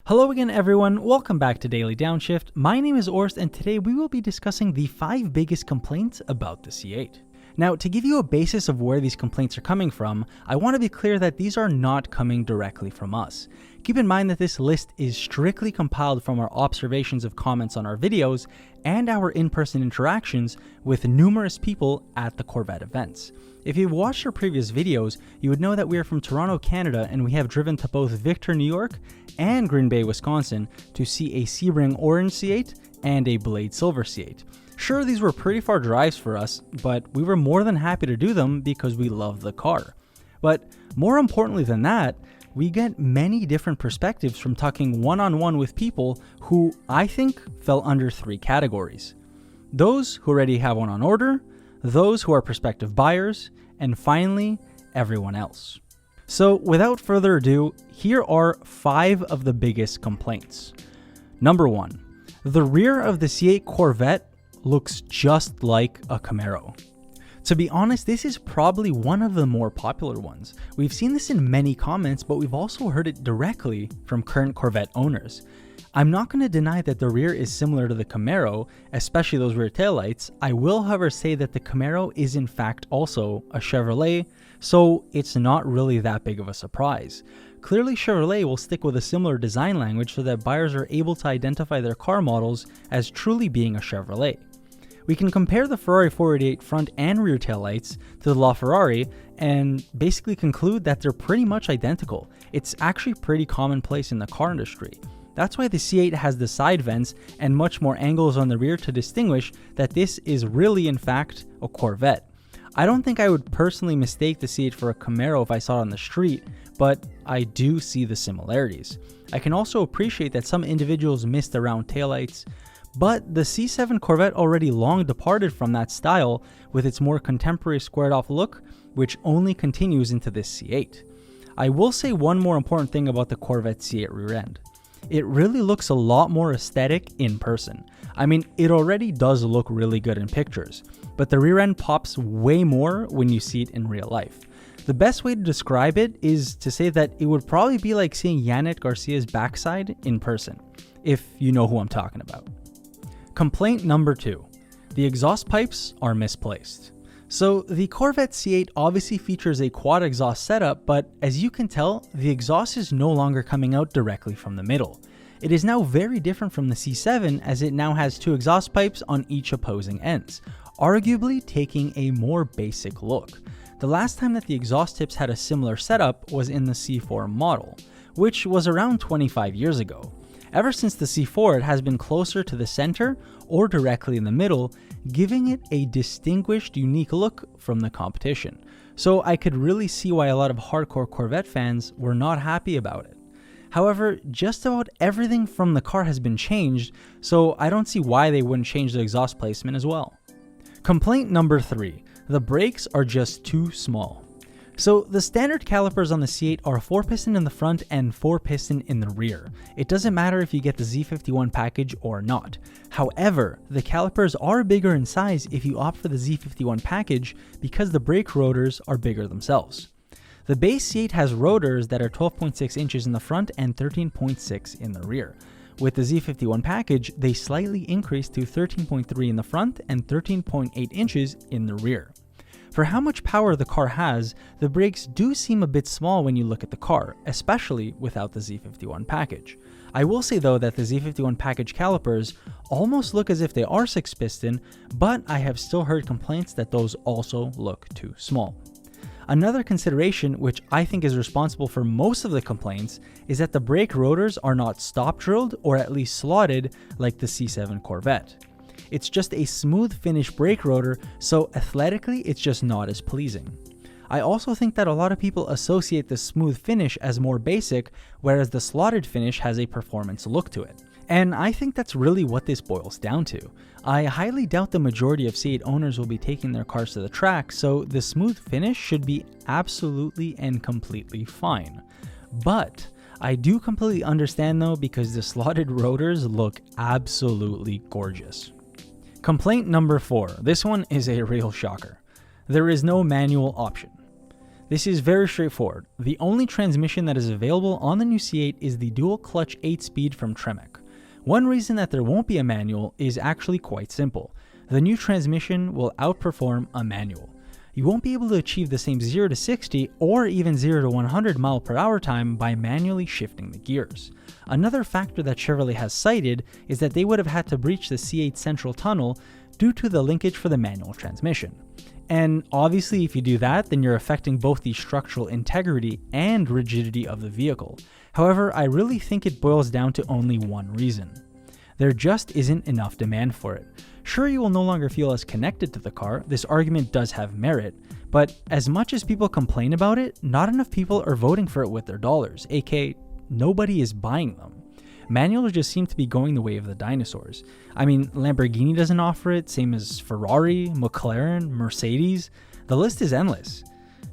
Hello again everyone, welcome back to Daily Downshift. My name is Orst and today we will be discussing the 5 biggest complaints about the C8. Now, to give you a basis of where these complaints are coming from, I want to be clear that these are not coming directly from us. Keep in mind that this list is strictly compiled from our observations of comments on our videos and our in-person interactions with numerous people at the Corvette events. If you've watched our previous videos, you would know that we are from Toronto, Canada, and we have driven to both Victor, New York and Green Bay, Wisconsin to see a Sebring Orange C8 and a Blade Silver C8. Sure, these were pretty far drives for us, but we were more than happy to do them because we love the car. But more importantly than that, we get many different perspectives from talking one-on-one with people who I think fell under 3 categories. Those who already have one on order, those who are prospective buyers, and finally, everyone else. So without further ado, here are 5 of the biggest complaints. Number 1, the rear of the C8 Corvette looks just like a Camaro. To be honest, this is probably one of the more popular ones. We've seen this in many comments, but we've also heard it directly from current Corvette owners. I'm not going to deny that the rear is similar to the Camaro, especially those rear taillights. I will, however, say that the Camaro is in fact also a Chevrolet, so it's not really that big of a surprise. Clearly, Chevrolet will stick with a similar design language so that buyers are able to identify their car models as truly being a Chevrolet. We can compare the Ferrari 488 front and rear taillights to the LaFerrari and basically conclude that they're pretty much identical. It's actually pretty commonplace in the car industry. That's why the C8 has the side vents and much more angles on the rear to distinguish that this is really in fact a Corvette. I don't think I would personally mistake the C8 for a Camaro if I saw it on the street, but I do see the similarities. I can also appreciate that some individuals missed the round taillights, but the C7 Corvette already long departed from that style with its more contemporary squared off look, which only continues into this C8. I will say one more important thing about the Corvette C8 rear end. It really looks a lot more aesthetic in person. I mean, it already does look really good in pictures, but the rear end pops way more when you see it in real life. The best way to describe it is to say that it would probably be like seeing Yannick Garcia's backside in person, if you know who I'm talking about. Complaint number 2, the exhaust pipes are misplaced. So the Corvette C8 obviously features a quad exhaust setup, but as you can tell, the exhaust is no longer coming out directly from the middle. It is now very different from the C7 as it now has 2 exhaust pipes on each opposing ends, arguably taking a more basic look. The last time that the exhaust tips had a similar setup was in the C4 model, which was around 25 years ago. Ever since the C4, it has been closer to the center or directly in the middle, giving it a distinguished, unique look from the competition. So I could really see why a lot of hardcore Corvette fans were not happy about it. However, just about everything from the car has been changed, so I don't see why they wouldn't change the exhaust placement as well. Complaint number 3, the brakes are just too small. So the standard calipers on the C8 are 4-piston in the front and 4-piston in the rear. It doesn't matter if you get the Z51 package or not. However, the calipers are bigger in size if you opt for the Z51 package because the brake rotors are bigger themselves. The base C8 has rotors that are 12.6 inches in the front and 13.6 in the rear. With the Z51 package, they slightly increase to 13.3 in the front and 13.8 inches in the rear. For how much power the car has, the brakes do seem a bit small when you look at the car, especially without the Z51 package. I will say though that the Z51 package calipers almost look as if they are 6-piston, but I have still heard complaints that those also look too small. Another consideration, which I think is responsible for most of the complaints, is that the brake rotors are not stop drilled or at least slotted like the C7 Corvette. It's just a smooth finish brake rotor, so aesthetically it's just not as pleasing. I also think that a lot of people associate the smooth finish as more basic, whereas the slotted finish has a performance look to it. And I think that's really what this boils down to. I highly doubt the majority of C8 owners will be taking their cars to the track, so the smooth finish should be absolutely and completely fine. But I do completely understand though, because the slotted rotors look absolutely gorgeous. Complaint number 4. This one is a real shocker. There is no manual option. This is very straightforward. The only transmission that is available on the new C8 is the dual clutch 8-speed from Tremec. One reason that there won't be a manual is actually quite simple. The new transmission will outperform a manual. You won't be able to achieve the same 0 to 60 or even 0 to 100 mile per hour time by manually shifting the gears. Another factor that Chevrolet has cited is that they would have had to breach the C8 central tunnel due to the linkage for the manual transmission. And obviously if you do that, then you're affecting both the structural integrity and rigidity of the vehicle. However, I really think it boils down to only one reason. There just isn't enough demand for it. Sure, you will no longer feel as connected to the car, this argument does have merit, but as much as people complain about it, not enough people are voting for it with their dollars, aka nobody is buying them. Manuals just seem to be going the way of the dinosaurs. I mean, Lamborghini doesn't offer it, same as Ferrari, McLaren, Mercedes. The list is endless.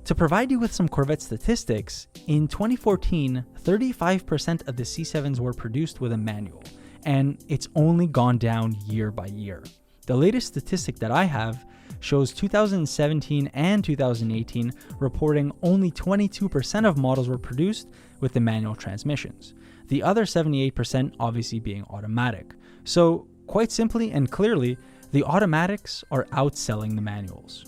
To provide you with some Corvette statistics, in 2014, 35% of the C7s were produced with a manual, and it's only gone down year by year. The latest statistic that I have shows 2017 and 2018 reporting only 22% of models were produced with the manual transmissions. The other 78% obviously being automatic. So quite simply and clearly, the automatics are outselling the manuals.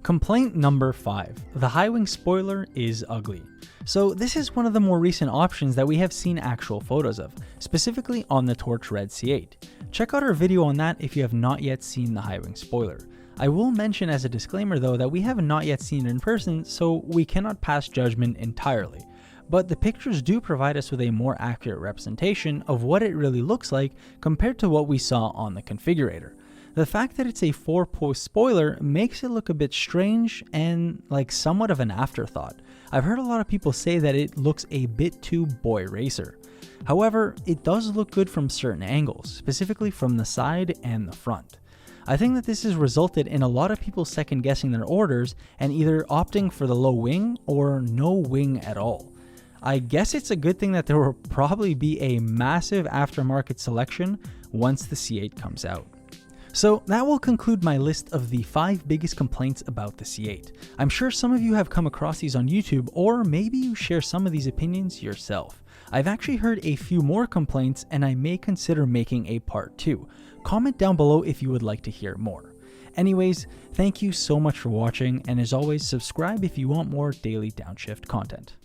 Complaint number 5. The high wing spoiler is ugly. So this is one of the more recent options that we have seen actual photos of, specifically on the Torch Red C8. Check out our video on that if you have not yet seen the high wing spoiler. I will mention as a disclaimer though that we have not yet seen it in person, so we cannot pass judgment entirely. But the pictures do provide us with a more accurate representation of what it really looks like compared to what we saw on the configurator. The fact that it's a 4-post spoiler makes it look a bit strange and like somewhat of an afterthought. I've heard a lot of people say that it looks a bit too boy racer. However, it does look good from certain angles, specifically from the side and the front. I think that this has resulted in a lot of people second guessing their orders and either opting for the low wing or no wing at all. I guess it's a good thing that there will probably be a massive aftermarket selection once the C8 comes out. So that will conclude my list of the 5 biggest complaints about the C8. I'm sure some of you have come across these on YouTube, or maybe you share some of these opinions yourself. I've actually heard a few more complaints and I may consider making a part 2. Comment down below if you would like to hear more. Anyways, thank you so much for watching, and as always, subscribe if you want more Daily Downshift content.